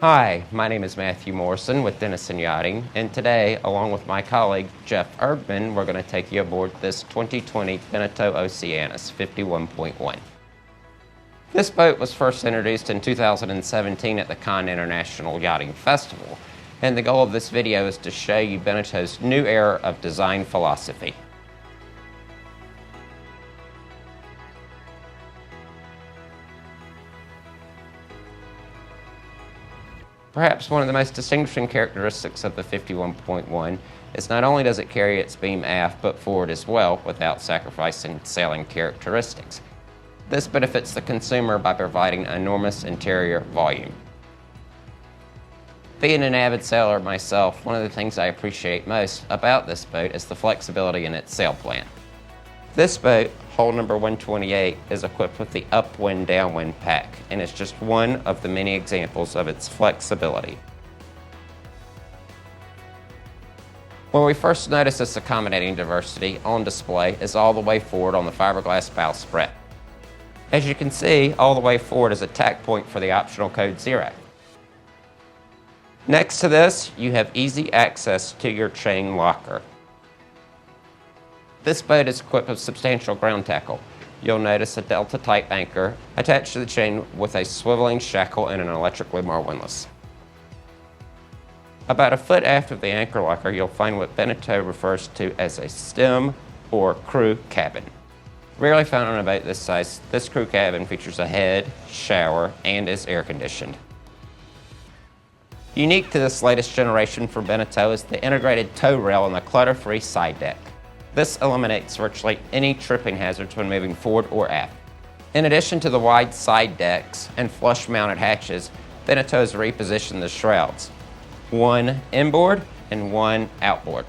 Hi, my name is Matthew Morrison with Denison Yachting, and today, along with my colleague Jeff Erdmann, we're going to take you aboard this 2020 Beneteau Oceanis 51.1. This boat was first introduced in 2017 at the Cannes International Yachting Festival, and the goal of this video is to show you Beneteau's new era of design philosophy. Perhaps one of the most distinguishing characteristics of the 51.1 is not only does it carry its beam aft but forward as well without sacrificing sailing characteristics. This benefits the consumer by providing enormous interior volume. Being an avid sailor myself, one of the things I appreciate most about this boat is the flexibility in its sail plan. This boat, hull number 128, is equipped with the upwind-downwind pack and is just one of the many examples of its flexibility. When we first notice this accommodating diversity on display is all the way forward on the fiberglass bowsprit. As you can see, all the way forward is a tack point for the optional code 0. Next to this, you have easy access to your chain locker. This boat is equipped with substantial ground tackle. You'll notice a Delta-type anchor attached to the chain with a swiveling shackle and an electric Lumar windlass. About a foot aft of the anchor locker, you'll find what Beneteau refers to as a stem or crew cabin. Rarely found on a boat this size, this crew cabin features a head, shower, and is air-conditioned. Unique to this latest generation from Beneteau is the integrated tow rail on the clutter-free side deck. This eliminates virtually any tripping hazards when moving forward or aft. In addition to the wide side decks and flush-mounted hatches, Beneteau has repositioned the shrouds, one inboard and one outboard.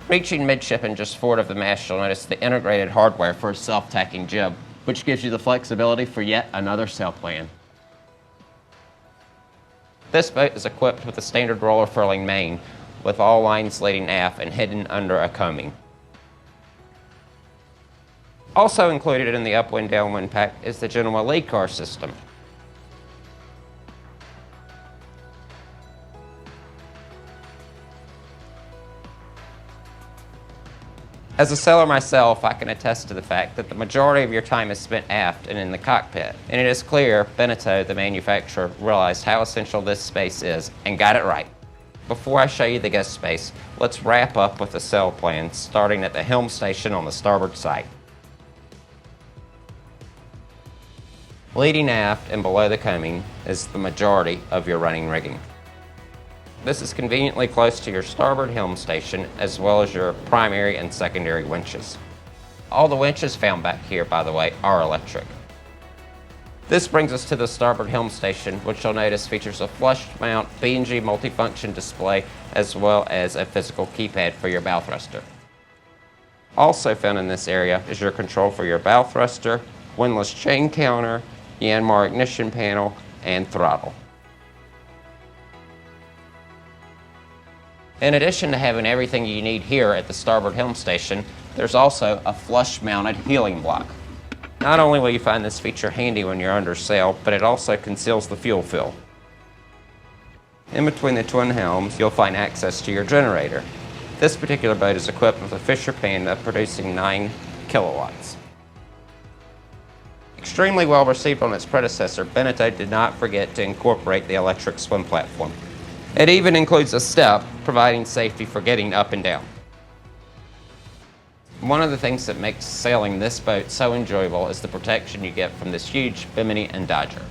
Reaching midship and just forward of the mast, you'll notice the integrated hardware for a self-tacking jib, which gives you the flexibility for yet another sail plan. This boat is equipped with a standard roller furling main, with all lines leading aft and hidden under a coaming. Also included in the upwind-downwind pack is the Genoa lead car system. As a sailor myself, I can attest to the fact that the majority of your time is spent aft and in the cockpit, and it is clear Beneteau, the manufacturer, realized how essential this space is and got it right. Before I show you the guest space, let's wrap up with the sail plan, starting at the helm station on the starboard side. Leading aft and below the coaming is the majority of your running rigging. This is conveniently close to your starboard helm station, as well as your primary and secondary winches. All the winches found back here, by the way, are electric. This brings us to the starboard helm station, which you'll notice features a flush mount B&G multifunction display as well as a physical keypad for your bow thruster. Also found in this area is your control for your bow thruster, windlass chain counter, Yanmar ignition panel, and throttle. In addition to having everything you need here at the starboard helm station, there's also a flush mounted healing block. Not only will you find this feature handy when you're under sail, but it also conceals the fuel fill. In between the twin helms, you'll find access to your generator. This particular boat is equipped with a Fisher Panda producing 9 kilowatts. Extremely well received on its predecessor, Beneteau did not forget to incorporate the electric swim platform. It even includes a step, providing safety for getting up and down. One of the things that makes sailing this boat so enjoyable is the protection you get from this huge Bimini and Dodger.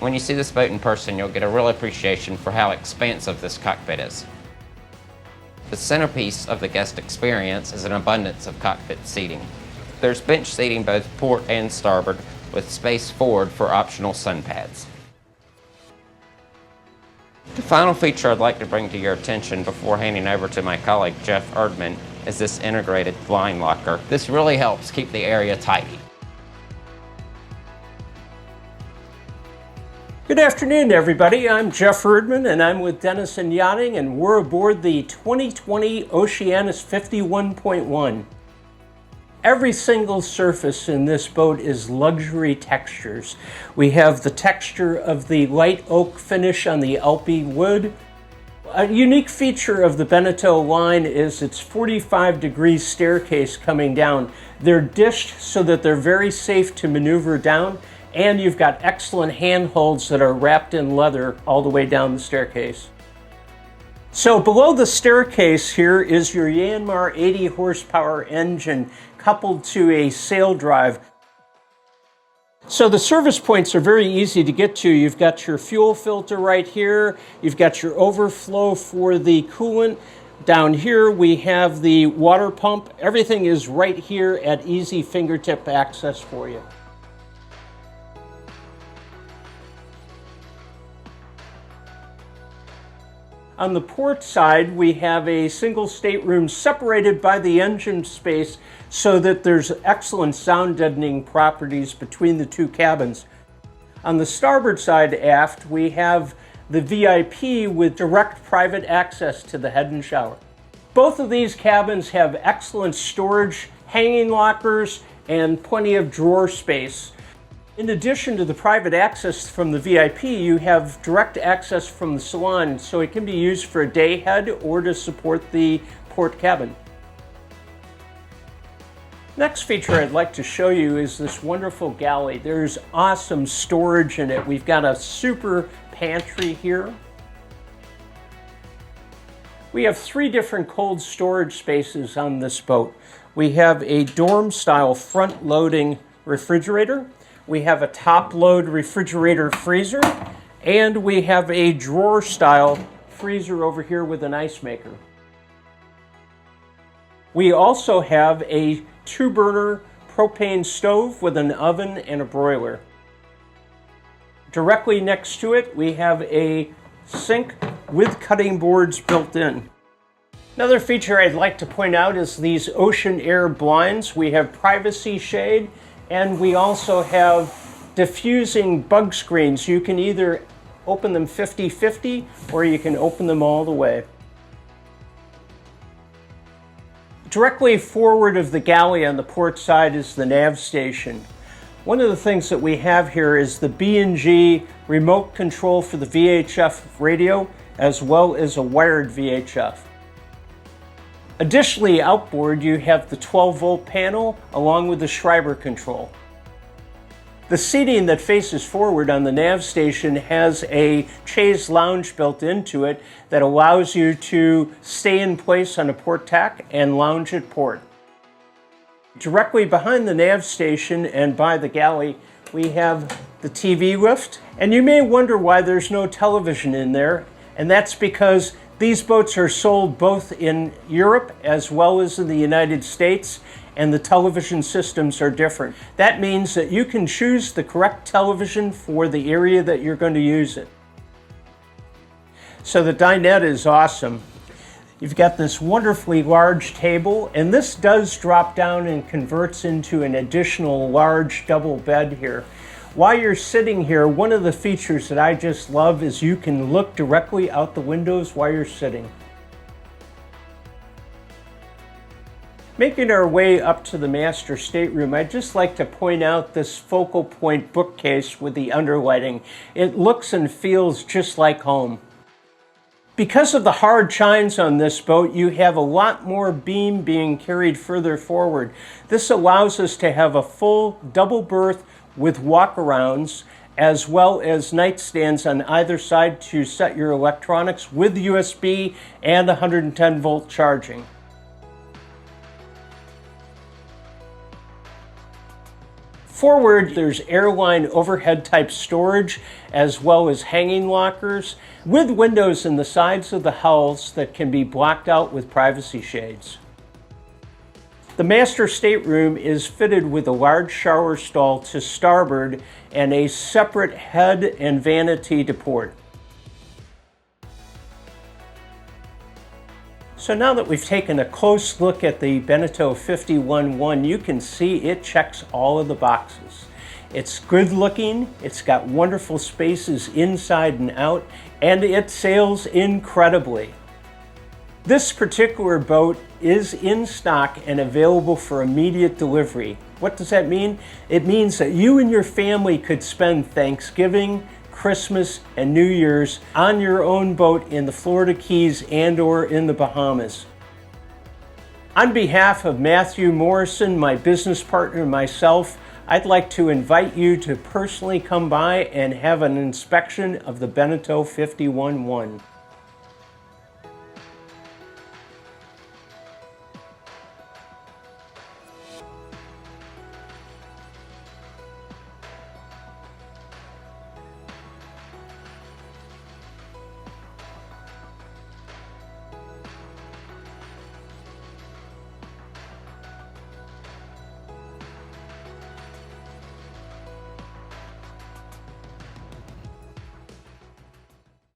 When you see this boat in person, you'll get a real appreciation for how expansive this cockpit is. The centerpiece of the guest experience is an abundance of cockpit seating. There's bench seating both port and starboard, with space forward for optional sun pads. The final feature I'd like to bring to your attention before handing over to my colleague Jeff Erdmann is this integrated line locker. This really helps keep the area tidy. Good afternoon, everybody. I'm Jeff Erdmann, and I'm with Denison Yachting, and we're aboard the 2020 Oceanis 51.1. Every single surface in this boat is luxury textures. We have the texture of the light oak finish on the Alpi wood. A unique feature of the Beneteau line is its 45-degree staircase coming down. They're dished so that they're very safe to maneuver down, and you've got excellent handholds that are wrapped in leather all the way down the staircase. So below the staircase here is your Yanmar 80 horsepower engine coupled to a sail drive. So the service points are very easy to get to. You've got your fuel filter right here. You've got your overflow for the coolant. Down here we have the water pump. Everything is right here at easy fingertip access for you. On the port side, we have a single stateroom separated by the engine space so that there's excellent sound deadening properties between the two cabins. On the starboard side aft, we have the VIP with direct private access to the head and shower. Both of these cabins have excellent storage, hanging lockers, and plenty of drawer space. In addition to the private access from the VIP, you have direct access from the Salon, so it can be used for a day head or to support the port cabin. Next feature I'd like to show you is this wonderful galley. There's awesome storage in it. We've got a super pantry here. We have 3 different cold storage spaces on this boat. We have a dorm-style front-loading refrigerator. We have a top-load refrigerator freezer, and we have a drawer-style freezer over here with an ice maker. We also have a 2-burner propane stove with an oven and a broiler. Directly next to it, we have a sink with cutting boards built in. Another feature I'd like to point out is these ocean air blinds. We have privacy shade, and we also have diffusing bug screens. You can either open them 50-50 or you can open them all the way. Directly forward of the galley on the port side is the nav station. One of the things that we have here is the B&G remote control for the VHF radio, as well as a wired VHF. Additionally, outboard you have the 12-volt panel along with the Schreiber control. The seating that faces forward on the nav station has a chaise lounge built into it that allows you to stay in place on a port tack and lounge at port. Directly behind the nav station and by the galley, we have the TV lift. And you may wonder why there's no television in there, and that's because these boats are sold both in Europe as well as in the United States, and the television systems are different. That means that you can choose the correct television for the area that you're going to use it. So the dinette is awesome. You've got this wonderfully large table, and this does drop down and converts into an additional large double bed here. While you're sitting here, one of the features that I just love is you can look directly out the windows while you're sitting. Making our way up to the master stateroom, I'd just like to point out this focal point bookcase with the underlighting. It looks and feels just like home. Because of the hard chines on this boat, you have a lot more beam being carried further forward. This allows us to have a full double berth with walkarounds, as well as nightstands on either side to set your electronics with USB and 110 volt charging. Forward, there's airline overhead type storage, as well as hanging lockers, with windows in the sides of the hulls that can be blocked out with privacy shades. The master stateroom is fitted with a large shower stall to starboard and a separate head and vanity to port. So now that we've taken a close look at the Beneteau 51-1, you can see it checks all of the boxes. It's good looking, it's got wonderful spaces inside and out, and it sails incredibly. This particular boat is in stock and available for immediate delivery. What does that mean? It means that you and your family could spend Thanksgiving, Christmas, and New Year's on your own boat in the Florida Keys and/or in the Bahamas. On behalf of Matthew Morrison, my business partner, and myself, I'd like to invite you to personally come by and have an inspection of the Beneteau 51-1.